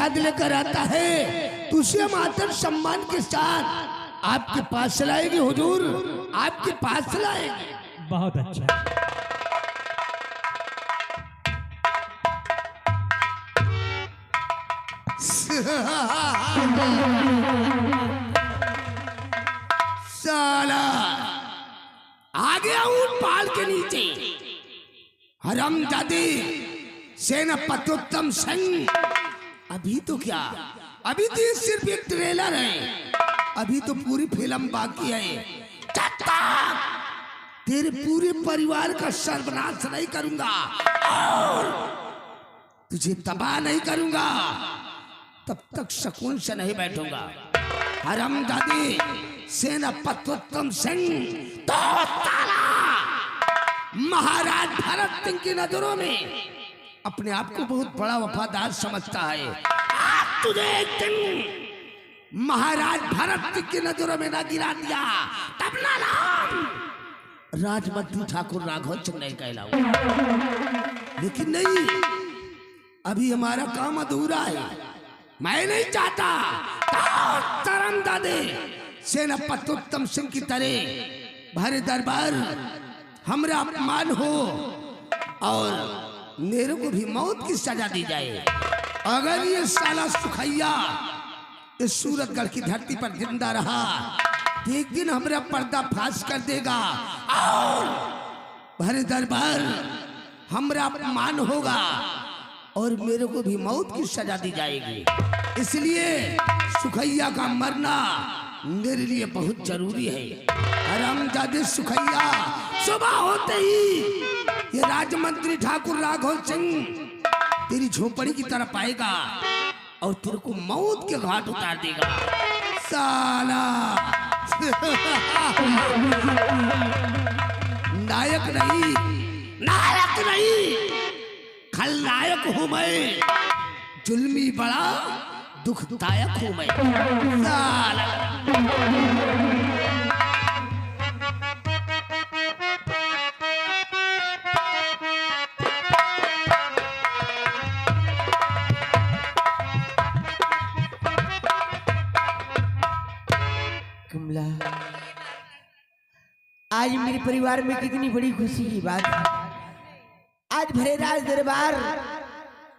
याद लेकर आता है तो उसे मातर सम्मान के साथ आपके पास लाएगी हुजूर, आपके पास लाएगी। बहुत अच्छा। साला आ गया ऊंट पाल के नीचे, हरामजादे सेनापतोत्तम सिंह। अभी तो क्या, अभी तो ये सिर्फ एक ट्रेलर है, अभी तो पूरी फिल्म बाकी है। तेरे पूरे परिवार का सर्वनाश नहीं करूंगा और तुझे तबाह नहीं करूंगा, तब तक सुकून से नहीं बैठूंगा। हरामजादे सेनापतोत्तम सिंह तो ताला महाराज भरत सिंह की नजरों में अपने आप को बहुत बड़ा वफादार समझता है। आज तुझे एक दिन महाराज भरत सिंह की नजरों में ना गिरा दिया तब ना नाम राजमंत्री ठाकुर राघव सिंह नहीं कहलाऊंगा। लेकिन नहीं, अभी हमारा काम अधूरा है। मैं नहीं चाहता हरामजादे सेनापतोत्तम सिंह की तरह भरे दरबार हमरा अपमान हो और मेरे को भी मौत की सजा दी जाए। अगर ये साला सुखैया इस सूरतगढ़ की धरती पर जिंदा रहा तो एक दिन हमारा पर्दा फाश कर देगा और भरे दरबार हमरा अपमान होगा और मेरे को भी मौत की सजा दी जाएगी। इसलिए सुखैया का मरना मेरे लिए बहुत जरूरी है। हरामजादे सुखैया सुबह होते ही ये राजमंत्री ठाकुर राघव सिंह तेरी झोपड़ी की तरफ आएगा और तेरे को मौत के घाट उतार देगा। साला नायक नहीं, नायक नहीं, खलनायक हूं मैं, जुल्मी बड़ा दुखदायक हूं मैं। साला कमला, आज मेरे परिवार में कितनी बड़ी खुशी की बात है। आज भरे राज दरबार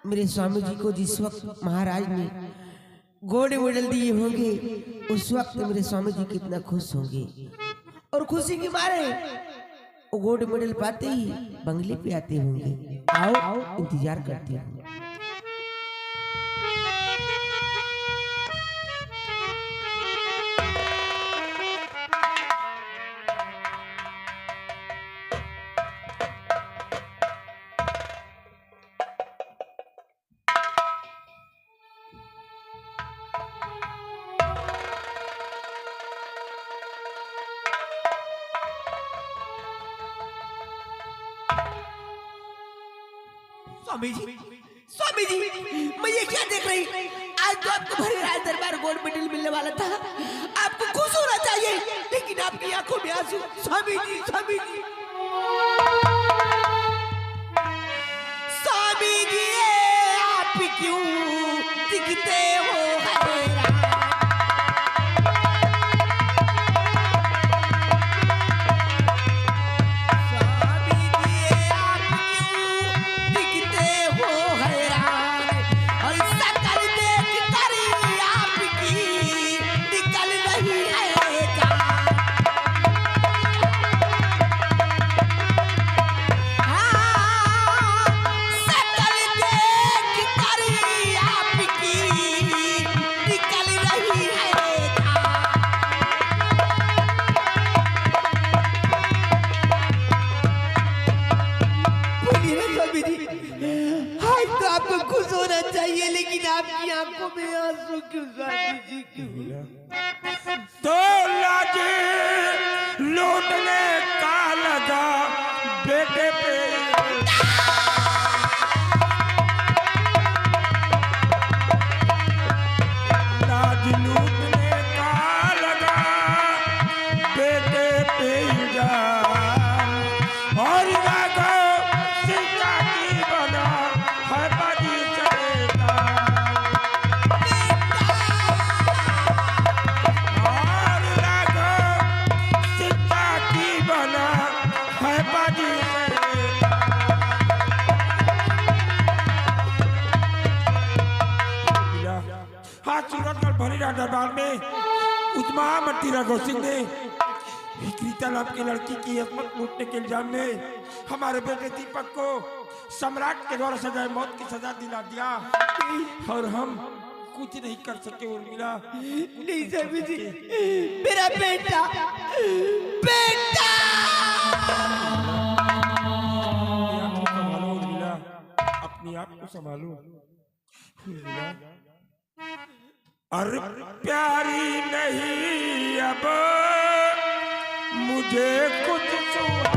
मेरे स्वामी जी को जिस वक्त महाराज ने घोड़े मेडल दिए होंगे उस वक्त मेरे स्वामी जी कितना खुश होंगे और खुशी के मारे वो घोड़े मेडल पाते ही बंगले पे आते होंगे। आओ इंतजार करते हैं। स्वामी जी, मैं ये क्या देख रही? आज तो आपको भरे राज दरबार गोल्ड मेडल मिलने वाला था, आपको खुश होना चाहिए, लेकिन आपकी आंखों में आंसू। स्वामी जी, स्वामी जी, स्वामी जी, आप क्यों दिखते हो हरे राम? आपकी आंखों में आंसू क्यों स्वामी जी, क्यों? तो लाजे लूटने का लगा बेटे पे, लाज लूटने का लगा बेटे पे इल्जाम और राघव सिंह की बना है बाजी चलेगा। आज सूरतगढ़ भरीरा दरबार में उस महामंत्री रघु सिंह ने विक्रेता नाम की लड़की की असमत लूटने के इल्जाम में हमारे बेटे दीपक को सम्राट के द्वारा सजाए मौत की सजा दिला दिया और हम कुछ नहीं कर सके। उर्मिला नहीं स्वामी जी, मेरा बेटा बेटा संभालो उर्मिला, अपने आप को संभालो उर्मिला। अरे प्यारी नहीं अब मुझे कुछ सुहा,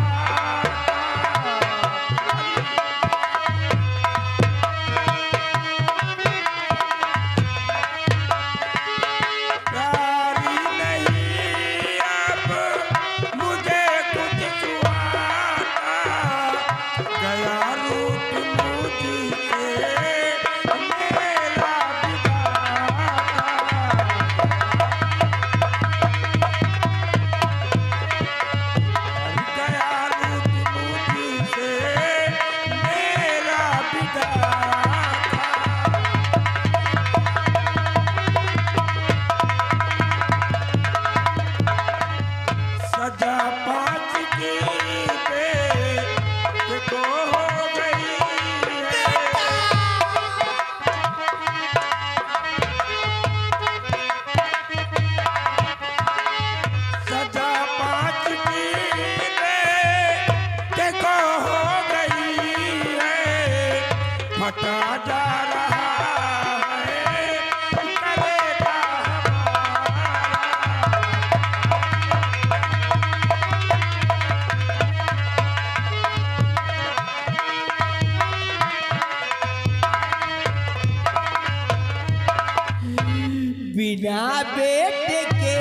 बिना बेटे के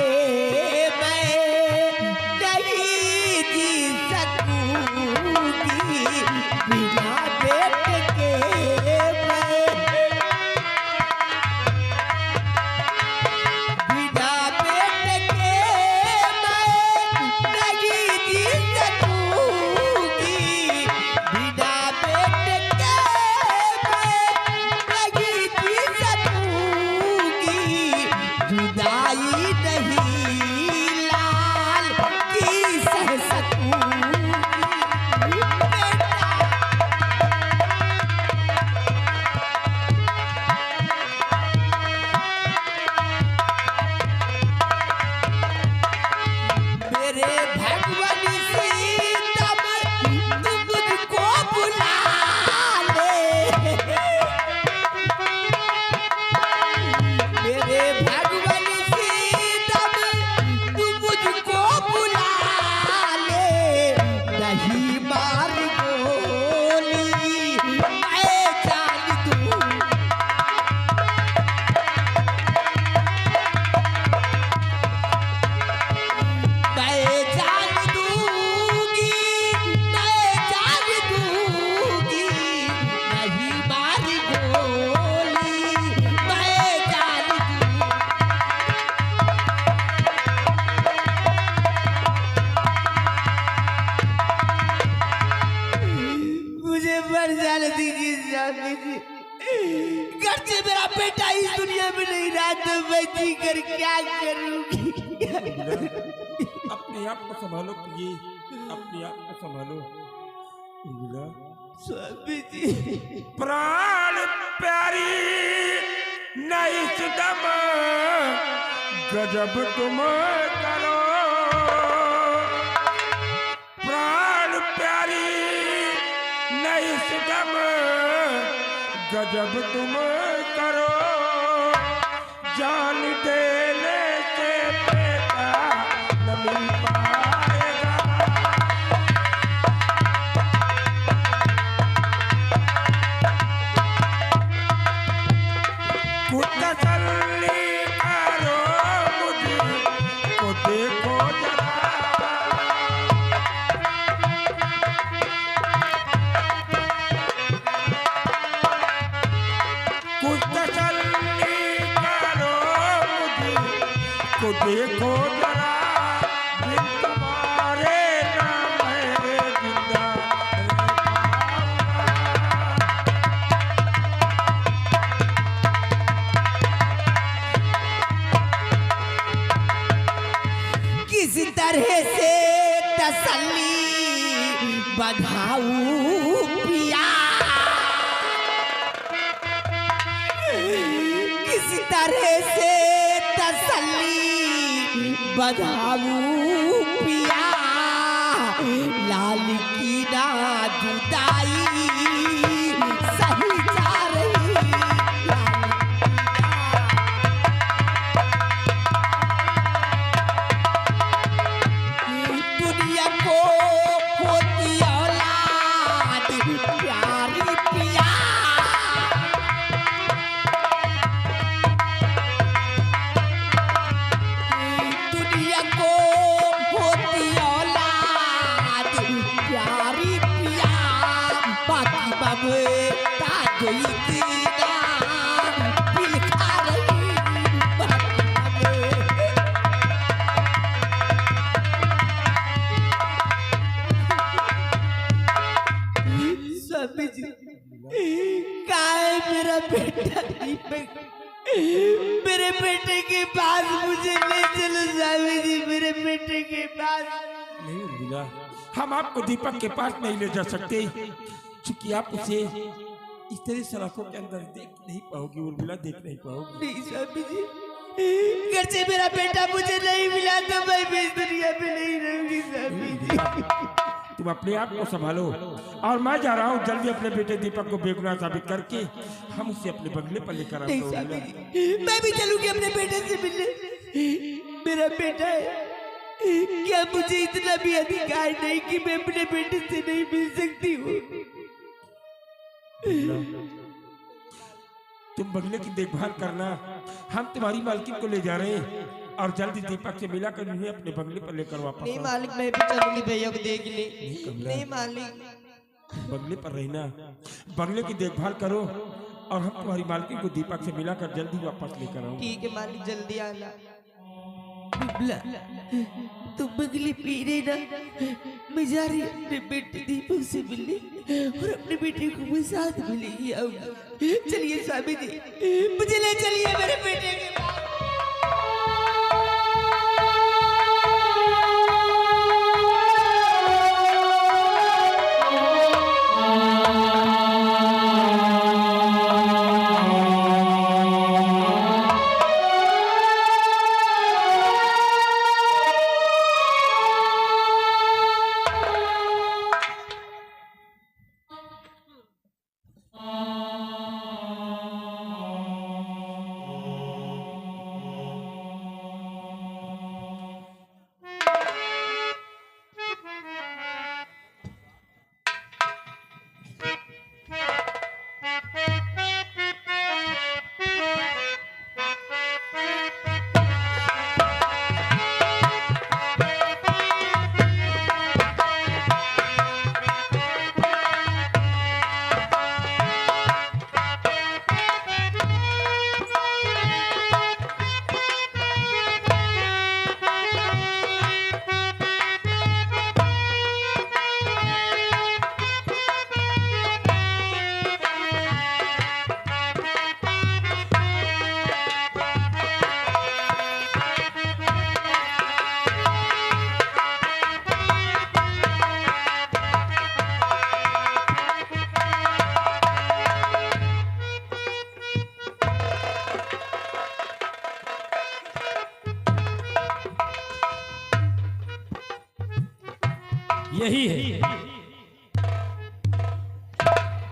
मैं नहीं जी सकूंगी, बिना बेटे के मैं, बिना बेटे के मैं नहीं जी सकूंगी, बिना बेटे के मैं नहीं जी सकूंगी, जुदाई नहीं लाल की सह सकूंगी बेटा। मेरे भगवान सीता तुम मुझको बुला ले, मेरे भगवान सीता तुम मुझको बुला ले, नहीं मार गोली मैं जान दूं, मैं जान दूंगी, मैं जान दूंगी, नहीं मार गोली मैं जान दूं। मुझे मर जाने दीजिए स्वामी जी, घर से मेरा बेटा इस दुनिया में नहीं रहा तो मैं जी कर क्या करूंगी। अपने आप को संभालो प्रिय, अपने आप को संभालो उर्मिला। स्वामी जी, प्राण प्यारी नहीं सुदम गजब तुम करो, प्राण प्यारी नहीं सुदम गजब तुम करो, जान देने से बेटा न मिल पाएगा। कुछ तसल्ली करो मुझको देखो जरा, कुछ तसल्ली करो मुझको देखो जरा, बिन तुम्हारे नाम है जिंदा रह पाऊंगा। तरह से तसल्ली बधाऊ पिया, किसी तरह से तसल्ली बधाऊ पिया, लाल की ना जुदाई सही जा रही, दुनिया को होती औलाद प्यारी पिया, दुनिया को होती औलाद प्यारी पिया, बाकी ममता जो इतना दिल खा रही, बाकी स्वामी जी काय मेरा बेटा दीपक, मेरे बेटे के पास मुझे ले चलो स्वामी जी, मेरे बेटे के पास। नहीं उर्मिला, हम आपको दीपक के पास नहीं ले जा सकते, क्योंकि आप उसे इस तरह सलाखों के अंदर देख नहीं पाओगी उर्मिला, देख नहीं पाओगी। नहीं स्वामी जी, घर से मेरा बेटा मुझे नहीं मिला तो मैं भी इस दुनिया में नहीं रहूंगी स्वामी जी। तुम अपने आप को संभालो, और मैं जा रहा हूँ जल्दी अपने बेटे दीपक को बेगुनाह साबित करके हम उसे अपने बंगले पर लेकर नहीं आएंगे। स्वामी जी, मैं भी चलूंगी अपने बेटे से मिलने, मेरा बेटा है, क्या मुझे इतना भी अधिकार नहीं कि मैं अपने बेटे से नहीं मिल सकती हूँ? तुम बंगले की देखभाल करना, हम तुम्हारी मालकिन को ले जा रहे हैं और जल्दी दीपक से मिलाकर उन्हें अपने बंगले पर लेकर वापस नहीं आओ। मालिक, मैं भी चलूंगी भैया को देखने। नहीं मालिक, बंगले पर रहना, बंगले की देखभाल करो और हम तुम्हारी मालकिन को दीपक से मिलाकर जल्दी वापस लेकर आओ। ठीक है मालिक, जल्दी आना। बिबला, तुम बंगले पी रहे ना, मैं जा रही हूँ अपने बेटे दीपक से मिलने और अपने बेटे को मैं साथ मिलेगी आऊंगी। चलिए स्वामी जी, मुझे ले चलिए मेरे बेटे के पास।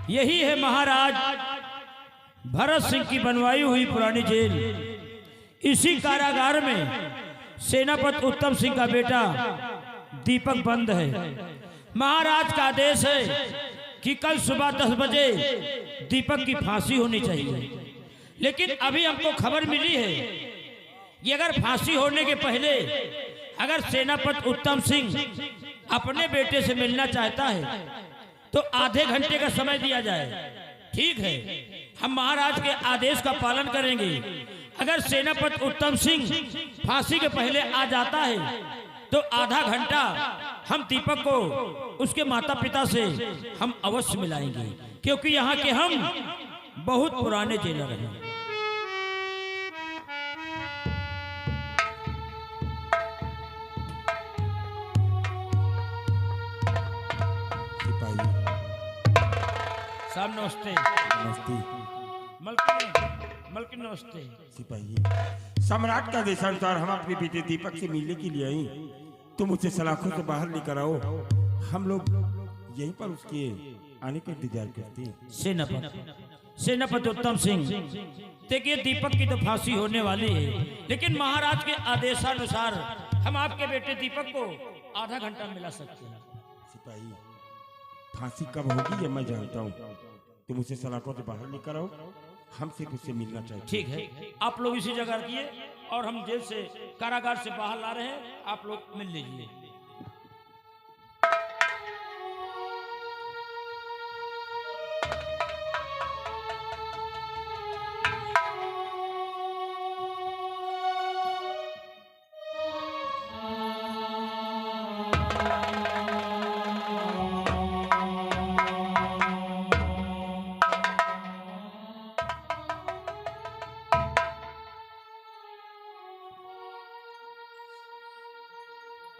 यही है महाराज भरत सिंह की बनवाई हुई पुरानी जेल। इसी कारागार में सेनापति उत्तम सिंह का बेटा दीपक बंद है। महाराज का आदेश है कि कल सुबह 10 बजे दीपक की फांसी होनी चाहिए, लेकिन अभी हमको खबर मिली है कि अगर फांसी होने के पहले अगर सेनापति उत्तम सिंह अपने बेटे से मिलना चाहता है तो आधे घंटे का समय दिया जाए। ठीक है, हम महाराज के आदेश का पालन करेंगे। अगर सेनापति उत्तम सिंह फांसी के पहले आ जाता है तो आधा घंटा हम दीपक को उसके माता पिता से हम अवश्य मिलाएंगे, क्योंकि यहाँ के हम बहुत पुराने जेलर हैं। साहब नमस्ते। नमस्ते मलकिन नमस्ते। सिपाही, सम्राट का देशानुसार हम अपने बेटे दीपक से मिलने के लिए आई। तुम उसे सलाखों से बाहर लेकर आओ, हम लोग यहीं पर उसके आने का इंतजार करते हैं। सेनापति उत्तम सिंह, देखिए दीपक की तो फांसी होने वाली है, लेकिन महाराज के आदेशानुसार हम आपके बेटे दीपक को आधा घंटा मिला सकते हैं। सिपाही, फांसी कब होगी ये मैं जानता हूँ। तुम उसे सलाखों से बाहर लेकर आओ, हम सिर्फ उससे मिलना चाहते। ठीक है, आप लोग इसी जगह रखिए और हम जेल से कारागार से बाहर ला रहे हैं, आप लोग मिल लीजिए।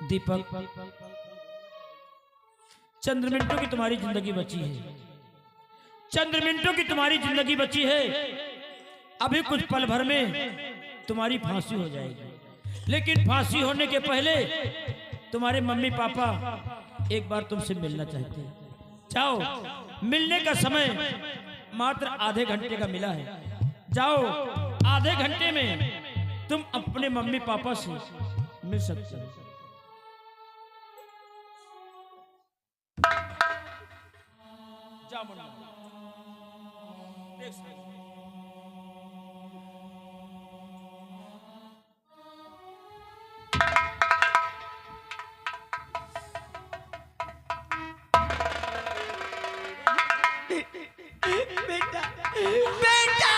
दीपक, चंद मिनटों की तुम्हारी जिंदगी बची है, चंद मिनटों की तुम्हारी जिंदगी बची है। अभी कुछ पल भर में तुम्हारी फांसी हो जाएगी, लेकिन फांसी होने के पहले तुम्हारे मम्मी पापा एक बार तुमसे मिलना चाहते हैं। जाओ, मिलने का समय मात्र आधे घंटे का मिला है। जाओ, आधे घंटे में तुम अपने मम्मी पापा से मिल सकते हो। जा मुन्ना, देख सकते। बेटा बेटा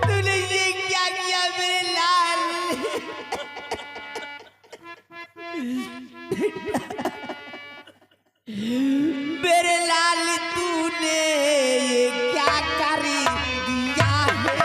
तूने ये क्या किया मेरे लाल? मेरे लाल तूने ये क्या कर दिया है?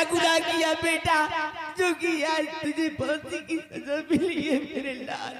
गुनाह किया बेटा, जो कि आज तुझे फांसी की सजा मिली है मेरे लाल।